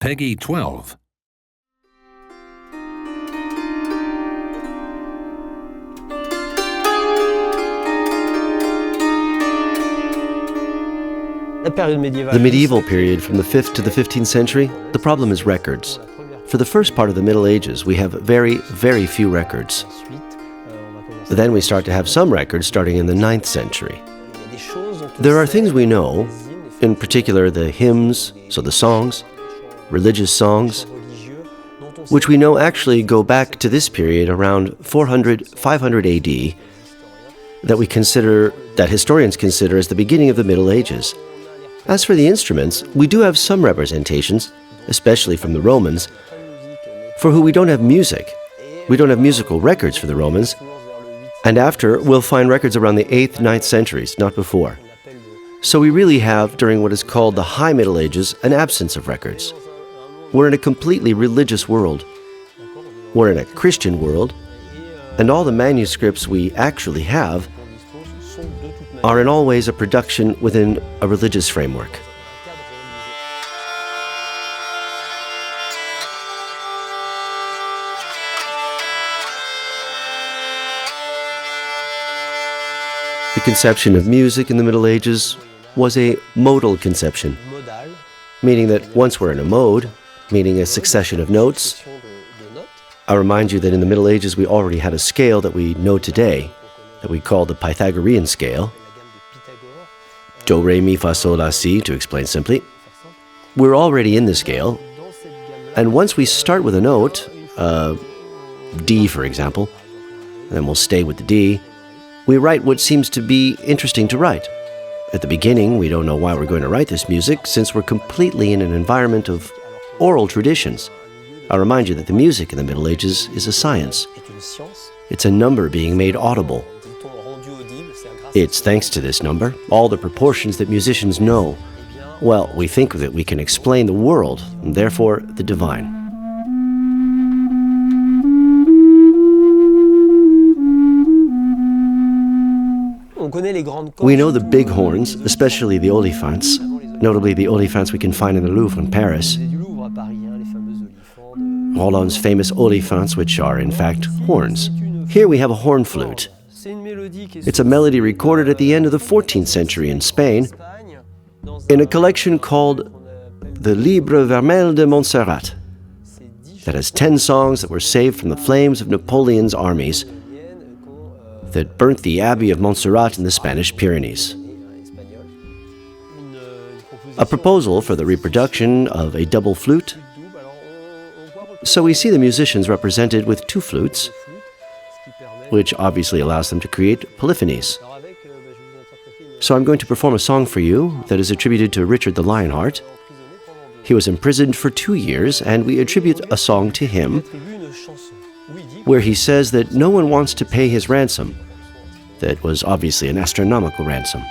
Peggy 12. The medieval period from the 5th to the 15th century, the problem is records. For the first part of the Middle Ages, we have very, very few records. Then we start to have some records starting in the 9th century. There are things we know, in particular the hymns, so the songs, religious songs, which we know actually go back to this period around 400, 500 AD, that historians consider as the beginning of the Middle Ages. As for the instruments, we do have some representations, especially from the Romans, for who we don't have music. We don't have musical records for the Romans, and after, we'll find records around the 8th, 9th centuries, not before. So we really have, during what is called the High Middle Ages, an absence of records. We're in a completely religious world. We're in a Christian world, and all the manuscripts we actually have are in all ways a production within a religious framework. The conception of music in the Middle Ages was a modal conception, meaning that once we're in a mode, meaning a succession of notes, I remind you that in the Middle Ages we already had a scale that we know today, that we call the Pythagorean scale, do, re, mi, fa, sol, la, si, to explain simply. We're already in the scale, and once we start with a note, D for example, and then we'll stay with the D, we write what seems to be interesting to write. At the beginning, we don't know why we're going to write this music, since we're completely in an environment of oral traditions. I'll remind you that the music in the Middle Ages is a science. It's a number being made audible. It's thanks to this number, all the proportions that musicians know. Well, we think that we can explain the world, and therefore the divine. We know the big horns, especially the olifants, notably the olifants we can find in the Louvre in Paris. Roland's famous olifants, which are in fact horns. Here we have a horn flute. It's a melody recorded at the end of the 14th century in Spain in a collection called the Livre Vermel de Montserrat, that has 10 songs that were saved from the flames of Napoleon's armies that burnt the Abbey of Montserrat in the Spanish Pyrenees. A proposal for the reproduction of a double flute. So we see the musicians represented with two flutes, which obviously allows them to create polyphonies. So I'm going to perform a song for you that is attributed to Richard the Lionheart. He was imprisoned for 2 years, and we attribute a song to him where he says that no one wants to pay his ransom. That was obviously an astronomical ransom.